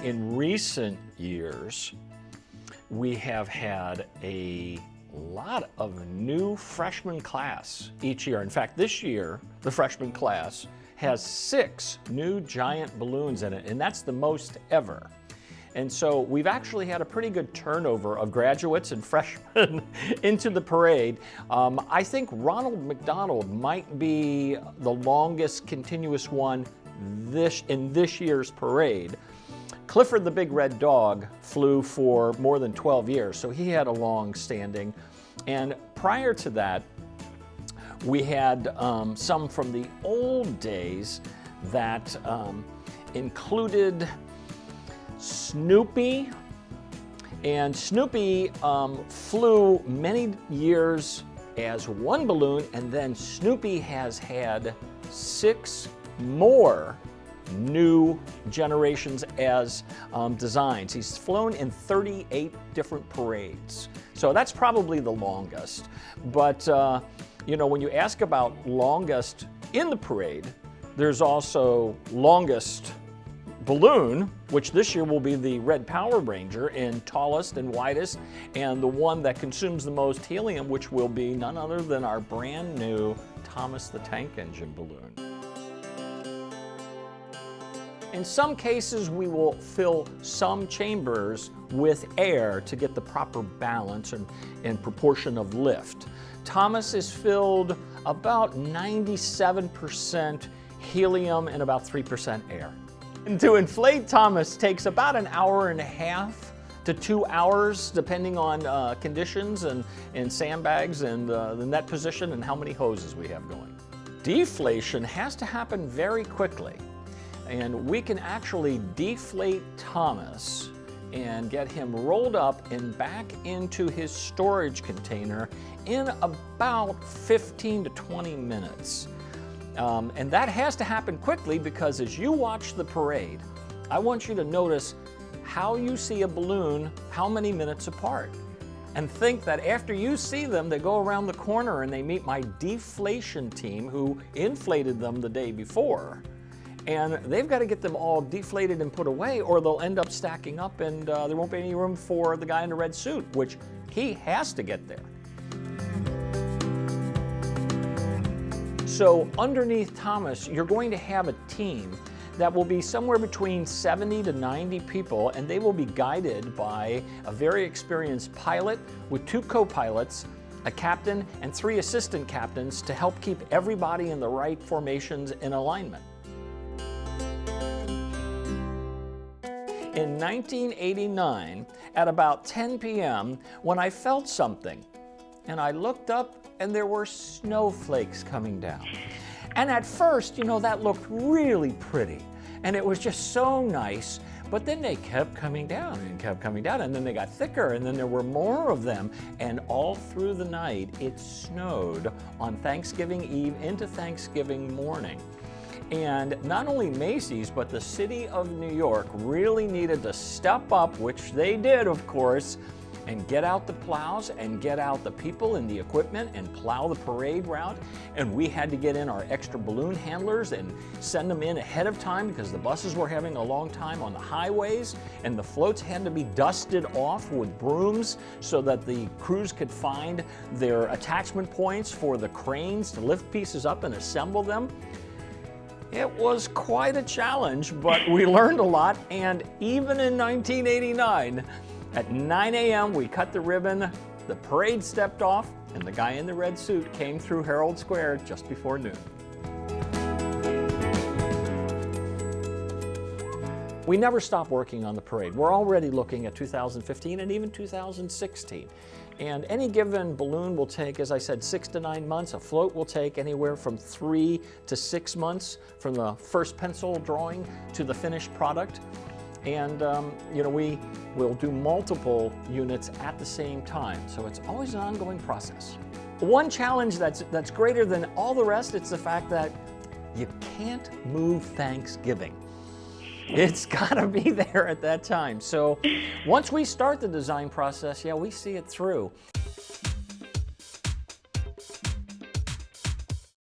In recent years, we have had a lot of new freshman class each year. In fact, this year, the freshman class has 6 new giant balloons in it, and that's the most ever. And so we've actually had a pretty good turnover of graduates and freshmen into the parade. I think Ronald McDonald might be the longest continuous one in this year's parade. Clifford the Big Red Dog flew for more than 12 years, so he had a long standing. And prior to that, we had some from the old days that included Snoopy. And Snoopy flew many years as one balloon, and then Snoopy has had 6 more new generations as designs. He's flown in 38 different parades. So that's probably the longest. But you know, when you ask about longest in the parade, there's also longest balloon, which this year will be the Red Power Ranger in tallest and widest, and the one that consumes the most helium, which will be none other than our brand new Thomas the Tank Engine balloon. In some cases, we will fill some chambers with air to get the proper balance and proportion of lift. Thomas is filled about 97% helium and about 3% air. And to inflate Thomas takes about an hour and a half to 2 hours, depending on conditions and sandbags and the net position and how many hoses we have going. Deflation has to happen very quickly. And we can actually deflate Thomas and get him rolled up and back into his storage container in about 15 to 20 minutes. And that has to happen quickly because as you watch the parade, I want you to notice how you see a balloon how many minutes apart. And think that after you see them, they go around the corner and they meet my deflation team who inflated them the day before. And they've got to get them all deflated and put away, or they'll end up stacking up and there won't be any room for the guy in the red suit, which he has to get there. So underneath Thomas, you're going to have a team that will be somewhere between 70 to 90 people, and they will be guided by a very experienced pilot with 2 co-pilots, a captain, and 3 assistant captains to help keep everybody in the right formations in alignment. In 1989, at about 10 p.m., when I felt something, and I looked up and there were snowflakes coming down. And at first, you know, that looked really pretty, and it was just so nice, but then they kept coming down and kept coming down, and then they got thicker, and then there were more of them, and all through the night, it snowed on Thanksgiving Eve into Thanksgiving morning. And not only Macy's, but the city of New York really needed to step up, which they did, of course, and get out the plows and get out the people and the equipment and plow the parade route. And we had to get in our extra balloon handlers and send them in ahead of time because the buses were having a long time on the highways, and the floats had to be dusted off with brooms so that the crews could find their attachment points for the cranes to lift pieces up and assemble them. It was quite a challenge, but we learned a lot, and even in 1989, at 9 a.m. we cut the ribbon, the parade stepped off, and the guy in the red suit came through Herald Square just before noon. We never stop working on the parade. We're already looking at 2015 and even 2016. And any given balloon will take, as I said, 6 to 9 months. A float will take anywhere from 3 to 6 months from the first pencil drawing to the finished product. And you know, we will do multiple units at the same time. So it's always an ongoing process. One challenge that's greater than all the rest, it's the fact that you can't move Thanksgiving. It's got to be there at that time. So once we start the design process, yeah, we see it through.